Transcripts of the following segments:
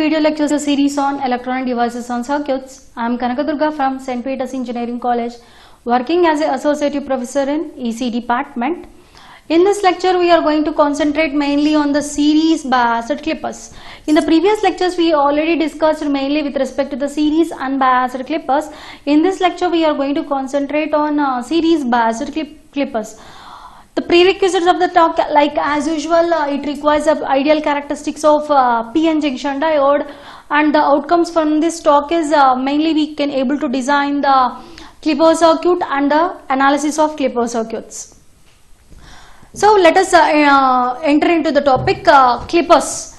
video lecture series on electronic devices on circuits. I am Kanaka Durga from St. Peter's Engineering College, working as an associate professor in EC department. In this lecture, we are going to concentrate mainly on the series biased clippers. In the previous lectures, we already discussed mainly with respect to the series unbiased clippers. In this lecture, we are going to concentrate on series biased clippers. The prerequisites of the talk, like as usual, it requires ideal characteristics of PN junction diode, and the outcomes from this talk is mainly we can able to design the clipper circuit and the analysis of clipper circuits. So let us enter into the topic. Clippers.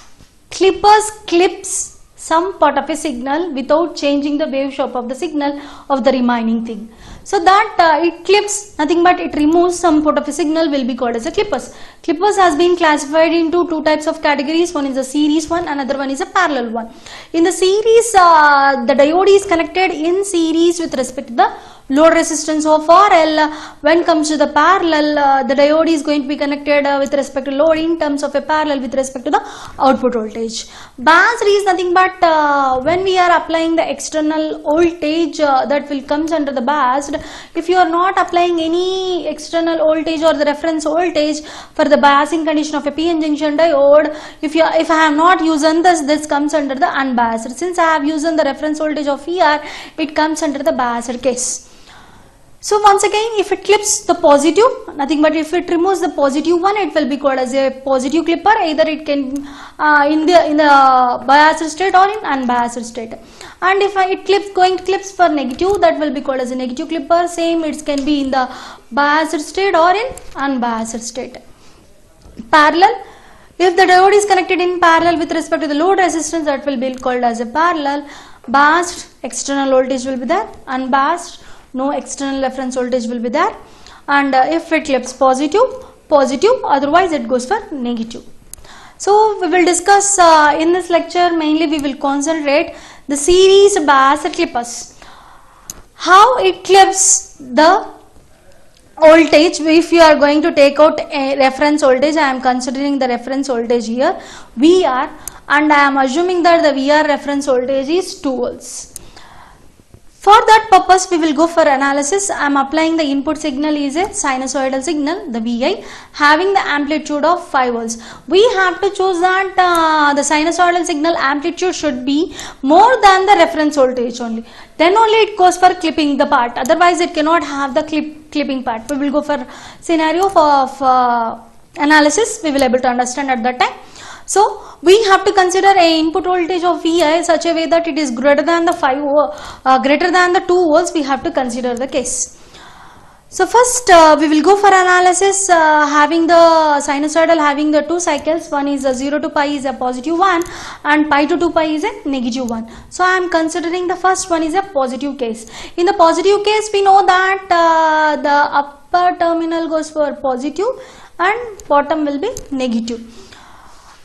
Clippers clips some part of a signal without changing the wave shape of the signal of the remaining thing. So that it clips, nothing but it removes some part of a signal will be called as a clippers. Clippers has been classified into two types of categories. One is a series one, another one is a parallel one. In the series, the diode is connected in series with respect to the load resistance of RL. When comes to the parallel, the diode is going to be connected with respect to load in terms of a parallel with respect to the output voltage. Biased is nothing but when we are applying the external voltage that will comes under the biased. If you are not applying any external voltage or the reference voltage for the biasing condition of a PN junction diode, if I have not used this comes under the unbiased. Since I have used the reference voltage of ER, it comes under the biased case. So once again, if it clips the positive, nothing but if it removes the positive one, it will be called as a positive clipper. Either it can in the biased state or in unbiased state. And if it clips for negative, that will be called as a negative clipper. Same, it can be in the biased state or in unbiased state. Parallel. If the diode is connected in parallel with respect to the load resistance, that will be called as a parallel. Biased, external voltage will be there. Unbiased, no external reference voltage will be there. And if it clips positive, otherwise it goes for negative. So we will discuss in this lecture, mainly we will concentrate the series biased clippers. How it clips the voltage. If you are going to take out a reference voltage, I am considering the reference voltage here VR, and I am assuming that the VR reference voltage is 2 volts. For that purpose, we will go for analysis. I am applying the input signal is a sinusoidal signal, the Vi, having the amplitude of 5 volts. We have to choose that the sinusoidal signal amplitude should be more than the reference voltage only. Then only it goes for clipping the part. Otherwise, it cannot have the clipping part. We will go for scenario of analysis. We will able to understand at that time. So we have to consider a input voltage of Vi such a way that it is greater than the 2 volts. We have to consider the case. So first we will go for analysis having the sinusoidal having the 2 cycles. One is 0 to pi is a positive one, and pi to 2 pi is a negative one. So I am considering the first one is a positive case. In the positive case, we know that the upper terminal goes for positive and bottom will be negative.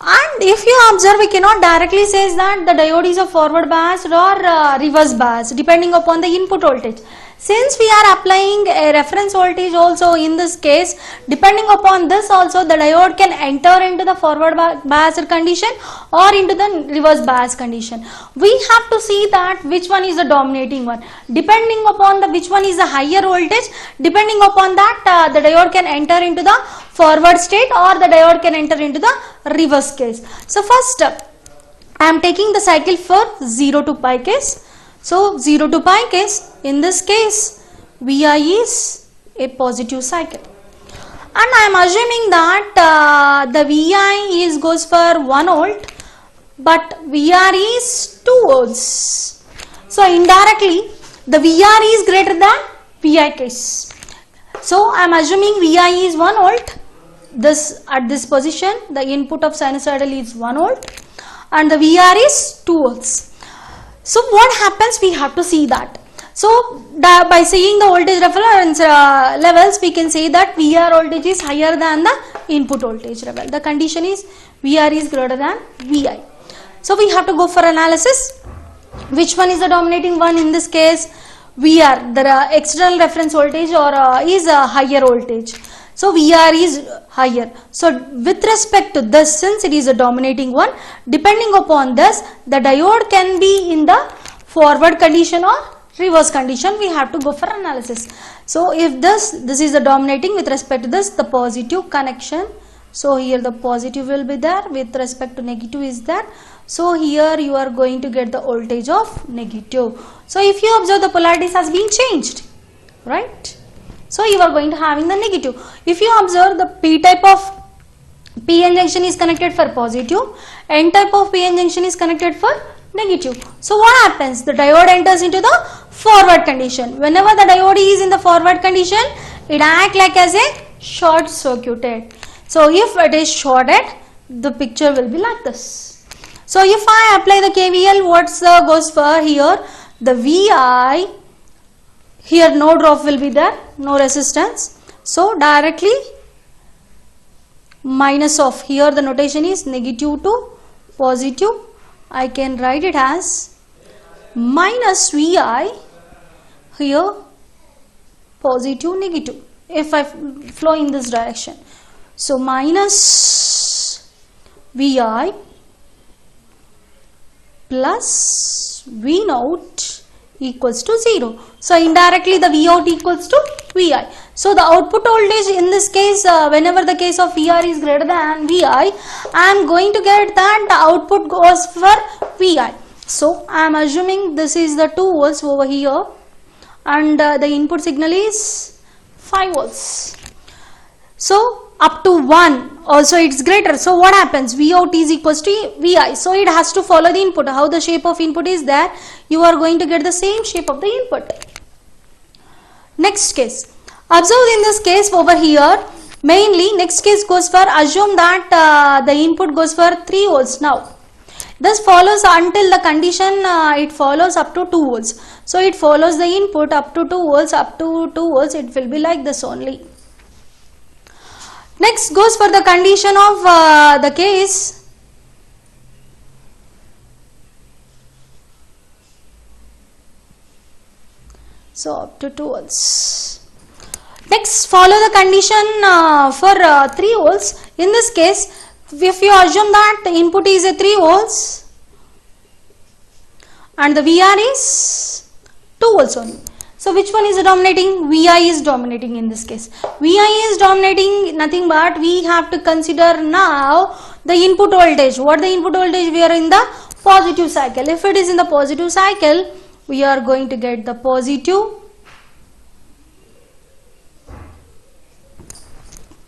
And if you observe, we cannot directly say that the diode is a forward biased or reverse biased depending upon the input voltage. Since we are applying a reference voltage also in this case, depending upon this also the diode can enter into the forward biased condition or into the reverse biased condition. We have to see that which one is the dominating one. Depending upon the which one is the higher voltage, depending upon that the diode can enter into the forward state or the diode can enter into the reverse case. So first I am taking the cycle for 0 to pi case. So 0 to pi case, in this case Vi is a positive cycle, and I am assuming that the Vi goes for 1 volt but VR is 2 volts. So indirectly the VR is greater than Vi case. So I am assuming Vi is 1 volt. This at this position the input of sinusoidal is 1 volt and the VR is 2 volts. So what happens, we have to see that. So by seeing the voltage reference levels, we can say that VR voltage is higher than the input voltage level. The condition is VR is greater than Vi. So we have to go for analysis. Which one is the dominating one in this case? VR, the external reference voltage or is a higher voltage. So VR is higher. So with respect to this, since it is a dominating one, depending upon this, the diode can be in the forward condition or reverse condition. We have to go for analysis. So if this is the dominating, with respect to this, the positive connection. So here the positive will be there, with respect to negative is there. So here you are going to get the voltage of negative. So if you observe, the polarities has been changed, right? So you are going to having the negative. If you observe, the P type of PN junction is connected for positive, N type of PN junction is connected for negative. So what happens? The diode enters into the forward condition. Whenever the diode is in the forward condition, it acts like as a short circuited. So if it is shorted, the picture will be like this. So if I apply the KVL, what's goes for here? The VI, here no drop will be there, no resistance. So directly minus of, here the notation is negative to positive. I can write it as minus VI, here positive negative, if I flow in this direction. So minus VI plus V naught equals to 0. So indirectly the V out equals to VI. So the output voltage in this case, whenever the case of VR is greater than VI, I am going to get that the output goes for VI. So I am assuming this is the 2 volts over here, and the input signal is 5 volts. So up to 1 also it's greater. So what happens? V out is equals to VI. So it has to follow the input. How the shape of input is there, you are going to get the same shape of the input. Next case. Observe in this case over here, mainly next case goes for, assume that the input goes for 3 volts now. This follows until the condition, it follows up to 2 volts. So it follows the input up to 2 volts, up to 2 volts, it will be like this only. Next goes for the condition of the case. So up to 2 volts. Next follow the condition for 3 volts. In this case, if you assume that the input is a 3 volts and the VR is 2 volts only. So which one is dominating? VI is dominating in this case. VI is dominating, nothing but we have to consider now the input voltage. What the input voltage? We are in the positive cycle. If it is in the positive cycle, we are going to get the positive.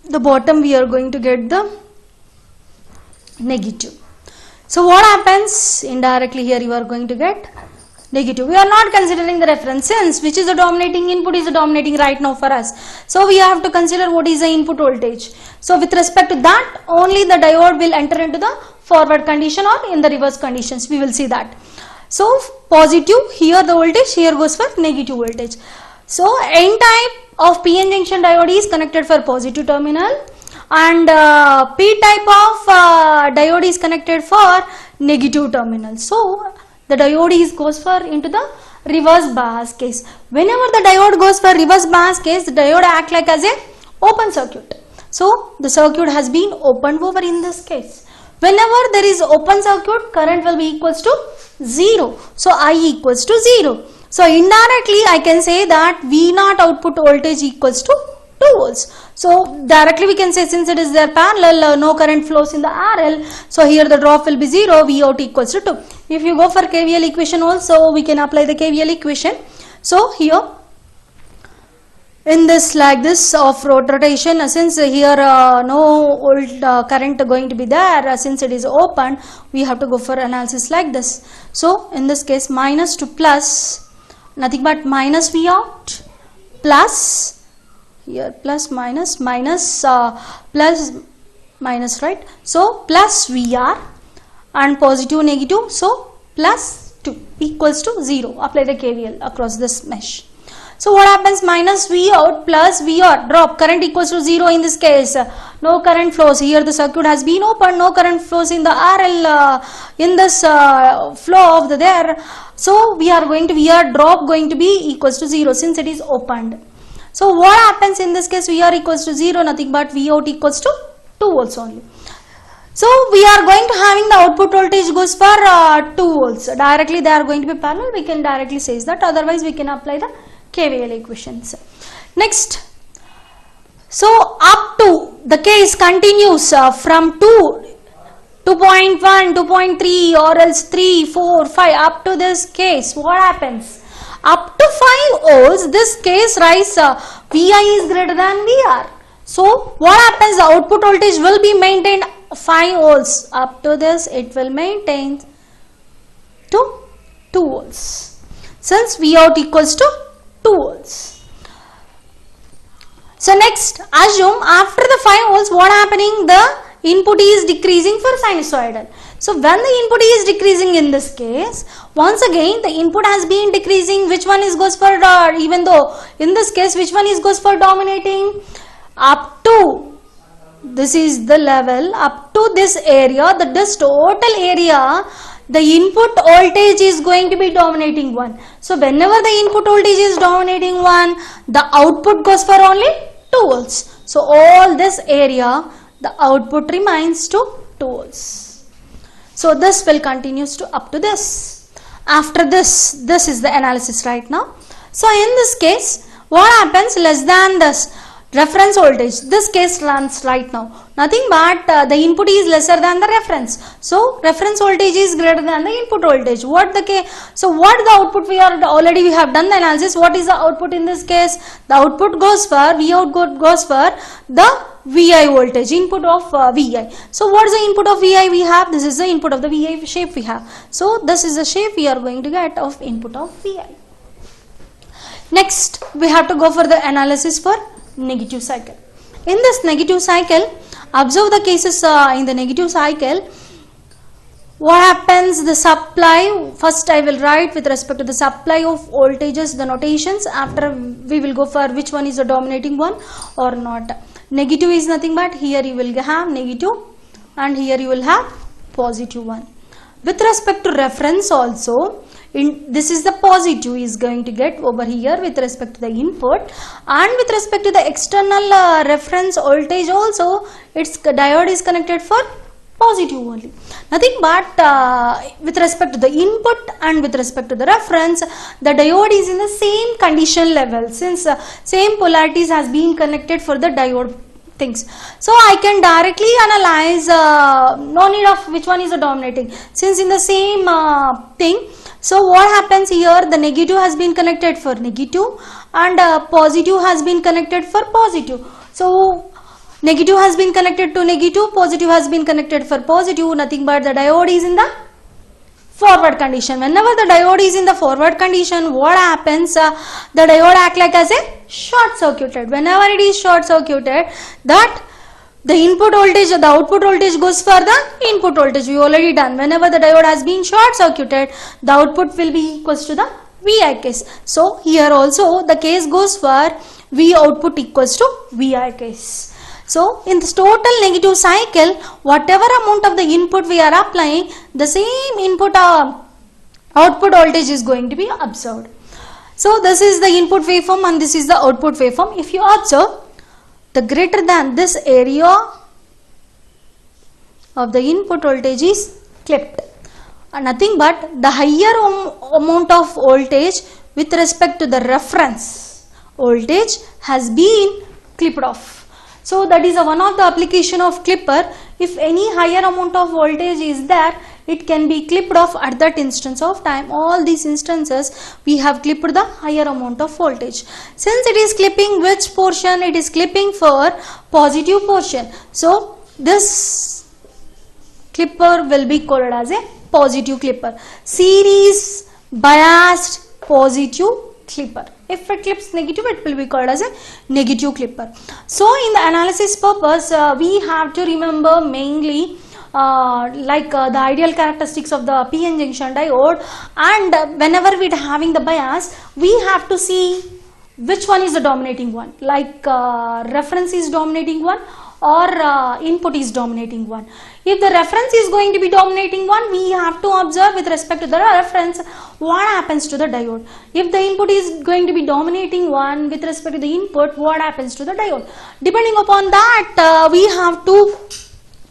The bottom we are going to get the negative. So what happens? Indirectly here you are going to get negative. We are not considering the reference, since which is the dominating input is the dominating right now for us. So we have to consider what is the input voltage. So with respect to that, only the diode will enter into the forward condition or in the reverse conditions. We will see that. So positive, here the voltage, here goes for negative voltage. So N type of PN junction diode is connected for positive terminal, and P type of diode is connected for negative terminal. So the diode goes for into the reverse bias case. Whenever the diode goes for reverse bias case, the diode act like as a open circuit. So the circuit has been opened over in this case. Whenever there is open circuit, current will be equals to 0. So I equals to 0. So indirectly I can say that V0 output voltage equals to 2 volts. So directly we can say, since it is their parallel, no current flows in the RL. So here the drop will be 0, V out equals to 2. If you go for KVL equation also, we can apply the KVL equation. So here in this like this of rotation, since here no current going to be there, since it is open, we have to go for analysis like this. So in this case, minus to plus, nothing but minus V out plus, here plus minus, minus plus minus, right? So plus VR and positive negative, so plus 2 equals to 0. Apply the KVL across this mesh. So what happens? Minus V out plus V out, drop, current equals to 0 in this case. No current flows. Here the circuit has been opened, no current flows in the RL in this flow of the there. So we are going to, VR drop going to be equals to 0 since it is opened. So what happens in this case? VR equals to 0, nothing but V out equals to 2 volts only. So we are going to having the output voltage goes for 2 volts. Directly they are going to be parallel. We can directly say that. Otherwise we can apply the KVL equations. Next. So up to the case continues from 2.1, 2.3 or else 3, 4, 5 up to this case. What happens? Up to 5 volts, this case rise VI is greater than VR. So what happens? The output voltage will be maintained 5 volts. Up to this it will maintain to 2 volts. Since V out equals to 2 volts. So next, assume after the 5 volts, what happening? The input is decreasing for sinusoidal. So when the input is decreasing in this case, once again the input has been decreasing. Which one is goes for even though in this case which one is goes for dominating? Up to this is the level, up to this area, this total area, the input voltage is going to be dominating one. So whenever the input voltage is dominating one, the output goes for only 2 volts. So all this area, the output remains to 2 volts. So this will continues to up to this. After this is the analysis right now. So in this case, what happens? Less than this reference voltage, this case runs right now. Nothing but the input is lesser than the reference. So reference voltage is greater than the input voltage. So what the output we have done the analysis. What is the output in this case? The output goes for V out goes for the VI voltage, input of VI. So what is the input of VI we have? This is the input of the VI shape we have. So this is the shape we are going to get of input of VI. Next we have to go for the analysis for negative cycle. In this negative cycle, observe the cases in the negative cycle. What happens? The supply, first I will write with respect to the supply of voltages, the notations. After we will go for which one is the dominating one or not. Negative is nothing but here you will have negative and here you will have positive one. With respect to reference also, this is the positive is going to get over here with respect to the input, and with respect to the external reference voltage also, its diode is connected for positive only. Nothing but with respect to the input and with respect to the reference, the diode is in the same condition level, since same polarities has been connected for the diode things. So I can directly analyze, no need of which one is the dominating, since in the same thing. So what happens here? The negative has been connected for negative and positive has been connected for positive. So negative has been connected to negative, positive has been connected for positive. Nothing but the diode is in the forward condition. Whenever the diode is in the forward condition, what happens? The diode act like as a short circuited. Whenever it is short circuited, that the input voltage, the output voltage goes for the input voltage. We already done. Whenever the diode has been short circuited, the output will be equals to the VI case. So here also the case goes for V output equals to VI case. So in this total negative cycle, whatever amount of the input we are applying, the same input output voltage is going to be observed. So this is the input waveform and this is the output waveform. If you observe, the greater than this area of the input voltage is clipped, and nothing but the higher amount of voltage with respect to the reference voltage has been clipped off. So that is one of the application of clipper. If any higher amount of voltage is there, it can be clipped off at that instance of time. All these instances we have clipped the higher amount of voltage. Since it is clipping which portion? It is clipping for positive portion. So this clipper will be called as a positive clipper. Series biased positive clipper. If it clips negative, it will be called as a negative clipper. So in the analysis purpose, we have to remember mainly the ideal characteristics of the PN junction diode, and whenever we are having the bias, we have to see which one is the dominating one, like reference is dominating one or input is dominating 1. If the reference is going to be dominating 1, we have to observe with respect to the reference what happens to the diode. If the input is going to be dominating 1 with respect to the input, what happens to the diode? Depending upon that, we have to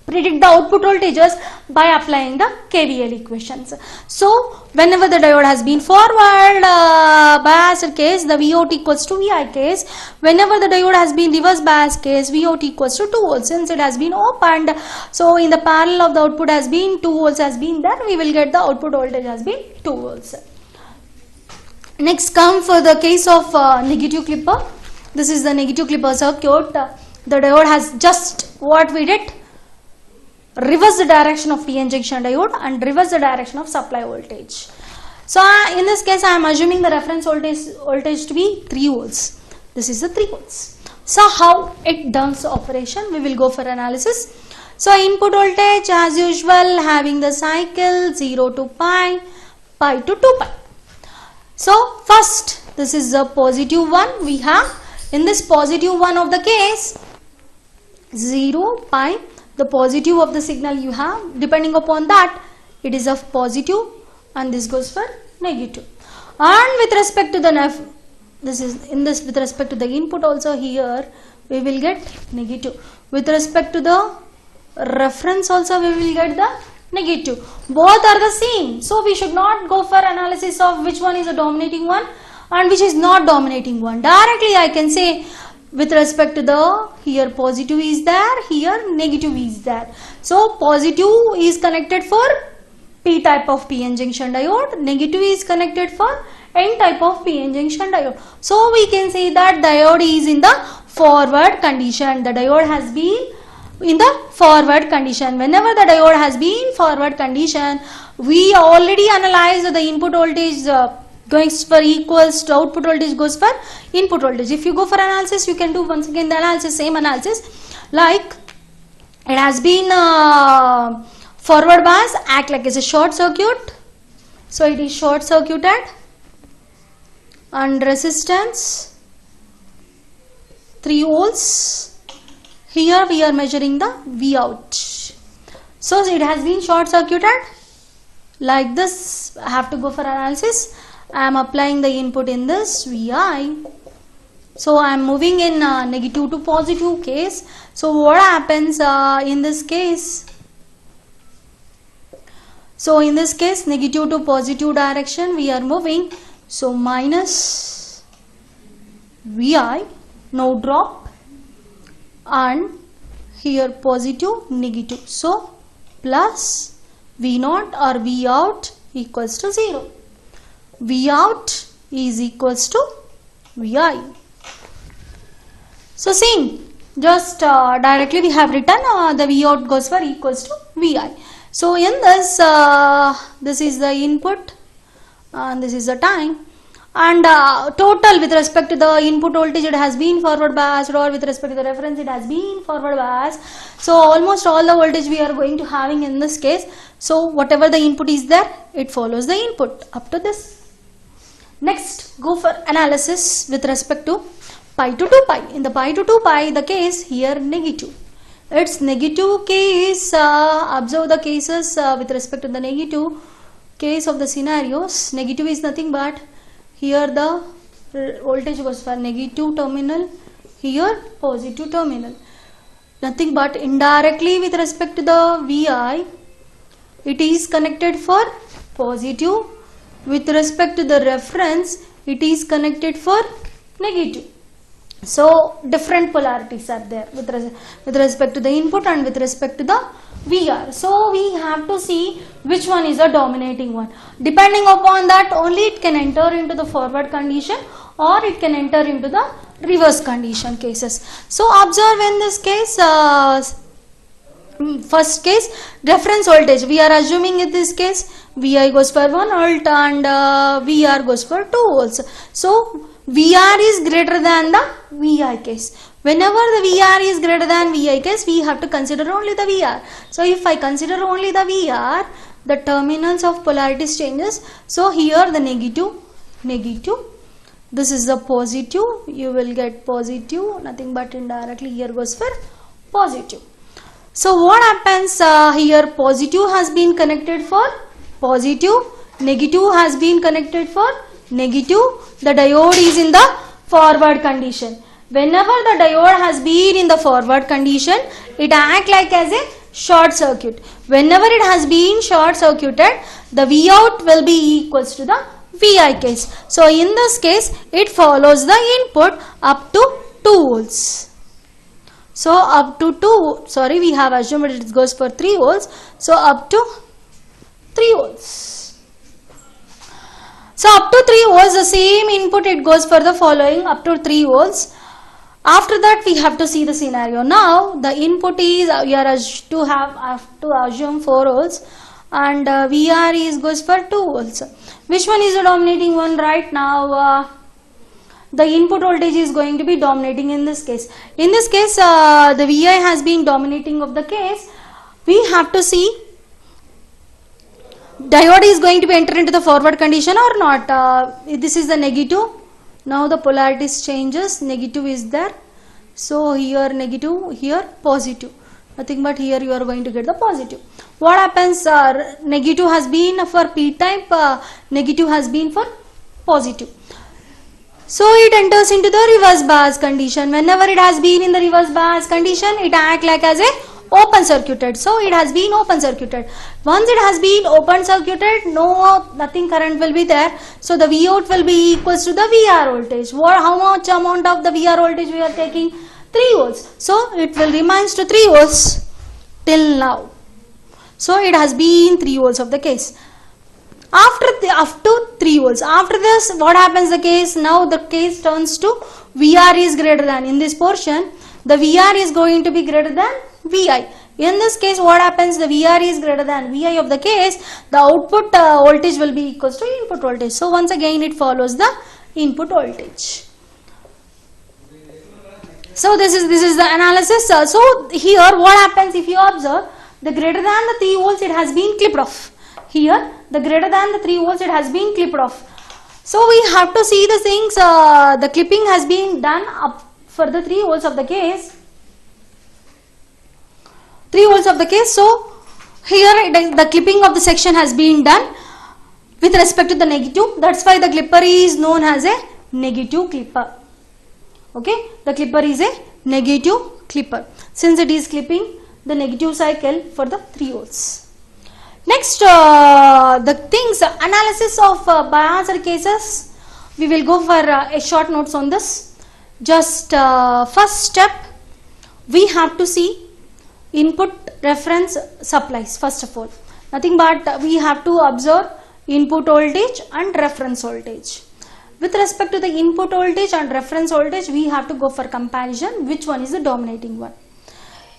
predict the output voltages by applying the KVL equations. So whenever the diode has been forward biased case, the VOT equals to VI case. Whenever the diode has been reverse biased case, VOT equals to 2 volts. Since it has been opened, so in the parallel of the output has been 2 volts has been there, we will get the output voltage has been 2 volts. Next come for the case of negative clipper. This is the negative clipper circuit. The diode has just what we did, reverse the direction of PN junction diode and reverse the direction of supply voltage. So in this case I am assuming the reference voltage to be 3 volts. This is the 3 volts. So how it does operation, we will go for analysis. So input voltage as usual having the cycle 0 to pi, pi to 2 pi. So first this is the positive one we have. In this positive one of the case 0 pi, the positive of the signal you have, depending upon that it is of positive and this goes for negative. And with respect to the with respect to the input also, here we will get negative. With respect to the reference also we will get the negative. Both are the same, so we should not go for analysis of which one is a dominating one and which is not dominating one. Directly I can say with respect to the, here positive is there, here negative is there. So positive is connected for P type of PN junction diode, negative is connected for N type of PN junction diode. So we can say that diode is in the forward condition. The diode has been in the forward condition. Whenever the diode has been forward condition, we already analyzed the input voltage goes for equals to output voltage goes for input voltage. If you go for analysis, you can do once again the analysis, same analysis, like it has been forward bias, act like it's a short circuit, so it is short circuited, and resistance 3 volts. Here we are measuring the V out, so it has been short circuited like this. I have to go for analysis. I am applying the input in this VI. So I am moving in negative to positive case. So what happens in this case? So in this case negative to positive direction we are moving. So minus VI, no drop, and here positive, negative. So plus V naught or V out equals to 0. V out is equals to VI. So same, just directly we have written the V out goes for equals to VI. So in this, this is the input and this is the time, and total with respect to the input voltage it has been forward biased, or with respect to the reference it has been forward biased. So almost all the voltage we are going to having in this case. So whatever the input is there, it follows the input up to this. Next, go for analysis with respect to pi to 2 pi. In the pi to 2 pi, the case here negative. It's negative case. Observe the cases with respect to the negative case of the scenarios. Negative is nothing but here the voltage goes for negative terminal, here positive terminal. Nothing but indirectly with respect to the VI, it is connected for positive. With respect to the reference, it is connected for negative. So different polarities are there with respect to the input and with respect to the VR. So we have to see which one is a dominating one. Depending upon that only it can enter into the forward condition or it can enter into the reverse condition cases. So observe in this case, first case, reference voltage we are assuming in this case VI goes for 1 volt and VR goes for 2 volts. So VR is greater than the VI case. Whenever the VR is greater than VI case, we have to consider only the VR. So if I consider only the VR, the terminals of polarities changes. So here the negative, negative, this is the positive, you will get positive, nothing but indirectly here goes for positive. So what happens here? Positive has been connected for positive, negative has been connected for negative. The diode is in the forward condition. Whenever the diode has been in the forward condition, it acts like as a short circuit. Whenever it has been short circuited, the V out will be equals to the Vi case. So in this case, it follows the input up to 2 volts. So up to 2, sorry, we have assumed it goes for 3 volts. So up to 3 volts. So up to 3 volts, the same input it goes for the following up to 3 volts. After that we have to see the scenario. Now the input is, we are have to assume 4 volts and VR is goes for 2 volts. Which one is the dominating one right now? The input voltage is going to be dominating in this case. In this case, the Vi has been dominating of the case. We have to see diode is going to be entered into the forward condition or not. This is the negative. Now the polarities changes. Negative is there. So here negative, here positive. Nothing but here you are going to get the positive. What happens? Negative has been for P type. Negative has been for positive. So it enters into the reverse bias condition. Whenever it has been in the reverse bias condition, it acts like as a open circuited. So it has been open circuited. Once it has been open circuited, nothing current will be there. So the V out will be equals to the VR voltage. How much amount of the VR voltage we are taking? 3 volts. So it will remains to 3 volts till now. So it has been 3 volts of the case. Up to 3 volts. After this, what happens the case? Now the case turns to VR is greater than. In this portion, the VR is going to be greater than Vi. In this case, what happens? The VR is greater than Vi of the case. The output voltage will be equals to input voltage. So once again, it follows the input voltage. So this is the analysis. So here, what happens if you observe? The greater than the 3 volts, it has been clipped off. Here, the greater than the 3 volts, it has been clipped off. So we have to see the things, the clipping has been done up for the 3 volts of the case. 3 volts of the case. So here the clipping of the section has been done with respect to the negative. That's why the clipper is known as a negative clipper. Okay, the clipper is a negative clipper since it is clipping the negative cycle for the 3 volts. Next, the things, analysis of biased cases, we will go for a short notes on this. Just first step, we have to see input reference supplies first of all. Nothing but we have to observe input voltage and reference voltage. With respect to the input voltage and reference voltage, we have to go for comparison, which one is the dominating one.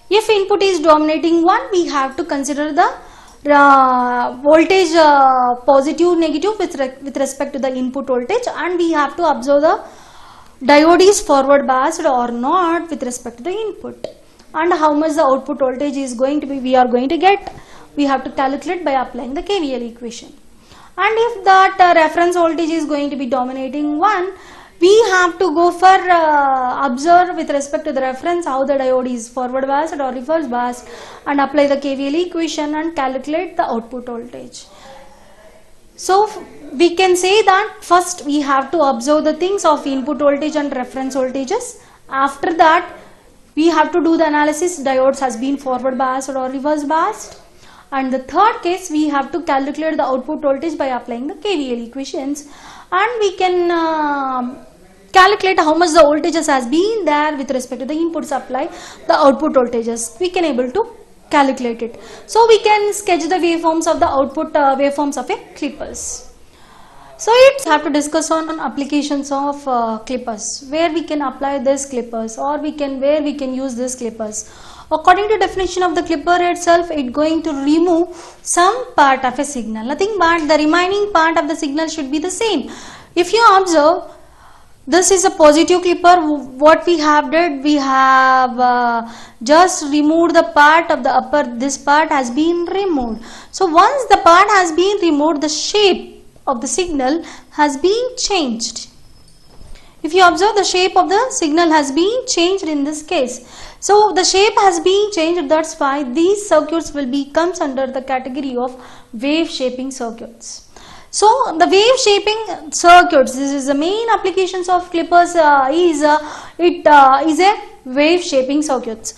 If input is dominating one, we have to consider the voltage positive negative with respect to the input voltage, and we have to observe the diode is forward biased or not with respect to the input, and how much the output voltage is going to be we are going to get, we have to calculate by applying the KVL equation. And if that reference voltage is going to be dominating one, we have to go for observe with respect to the reference how the diode is forward biased or reverse biased, and apply the KVL equation and calculate the output voltage. So we can say that first we have to observe the things of input voltage and reference voltages. After that we have to do the analysis diodes has been forward biased or reverse biased. And the third case, we have to calculate the output voltage by applying the KVL equations, and we can calculate how much the voltages has been there with respect to the input supply, the output voltages we can able to calculate it. So we can sketch the waveforms of the output waveforms of a clippers. So it's have to discuss on applications of clippers, where we can apply this clippers, or where we can use this clippers. According to definition of the clipper itself, it going to remove some part of a signal. Nothing but the remaining part of the signal should be the same. If you observe, this is a positive clipper. What we have did, we have just removed the part of the upper, this part has been removed. So once the part has been removed, the shape of the signal has been changed. If you observe, the shape of the signal has been changed in this case. So the shape has been changed, that's why these circuits will be comes under the category of wave shaping circuits. So the wave shaping circuits, this is the main applications of clippers, is a wave shaping circuits.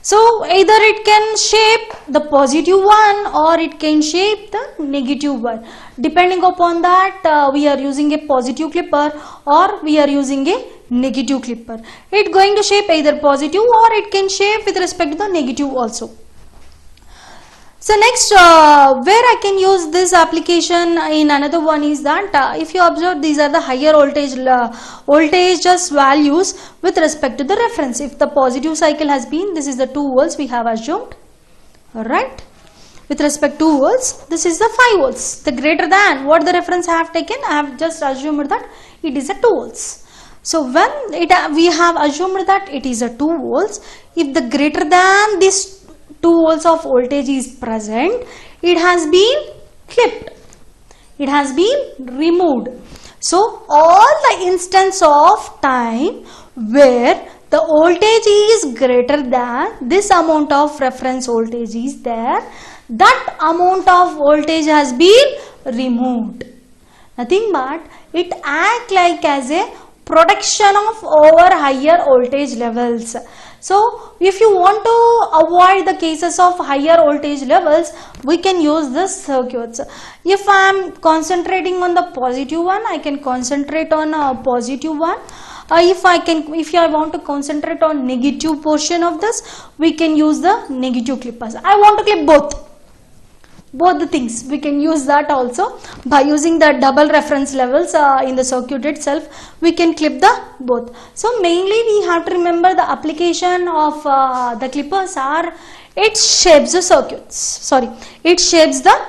So either it can shape the positive one or it can shape the negative one. Depending upon that, we are using a positive clipper or we are using a negative clipper. It going to shape either positive or it can shape with respect to the negative also. So next, where I can use this application in another one is that if you observe, these are the higher voltage just values with respect to the reference. If the positive cycle has been, this is the 2 volts we have assumed, alright. With respect to 2 volts, this is the 5 volts. The greater than what the reference I have taken, I have just assumed that it is a 2 volts. So when we have assumed that it is a 2 volts, if the greater than this 2 volts of voltage is present, it has been clipped, it has been removed. So all the instance of time where the voltage is greater than this amount of reference voltage is there, that amount of voltage has been removed. Nothing but it acts like as a protection of over higher voltage levels. So if you want to avoid the cases of higher voltage levels, we can use this circuits. If I am concentrating on the positive one, I can concentrate on a positive one. If I want to concentrate on negative portion of this, we can use the negative clippers. I want to clip both the things. We can use that also by using the double reference levels in the circuit itself. We can clip the both. So mainly we have to remember the application of the clippers are, it shapes the circuits. Sorry, it shapes the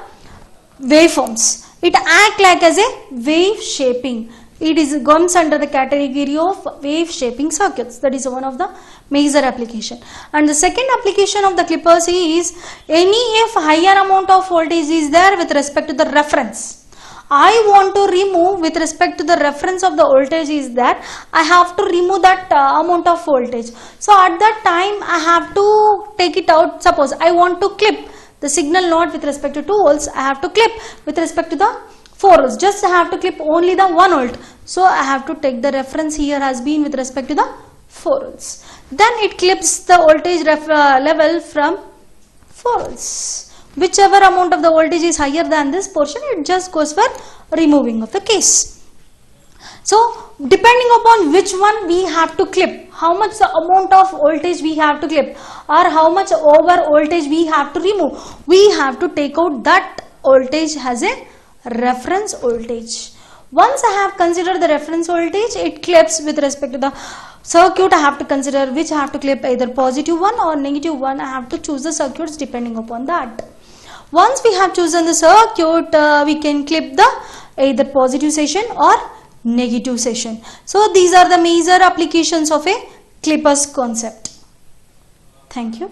waveforms. It acts like as a wave shaping. It comes under the category of wave shaping circuits. That is one of the major application. And the second application of the clippers is if higher amount of voltage is there with respect to the reference, I want to remove with respect to the reference of the voltage is there, I have to remove that amount of voltage. So at that time I have to take it out. Suppose I want to clip the signal not with respect to 2 volts, I have to clip with respect to the 4 volts. Just I have to clip only the 1 volt. So I have to take the reference here has been with respect to the 4 volts. Then it clips the voltage level from 4 volts. Whichever amount of the voltage is higher than this portion, it just goes for removing of the case. So depending upon which one we have to clip, how much the amount of voltage we have to clip or how much over voltage we have to remove, we have to take out that voltage as a reference voltage. Once I have considered the reference voltage, it clips with respect to the circuit. I have to consider which I have to clip, either positive one or negative one. I have to choose the circuits depending upon that. Once we have chosen the circuit, we can clip the either positive section or negative section. So these are the major applications of a clippers concept. Thank you.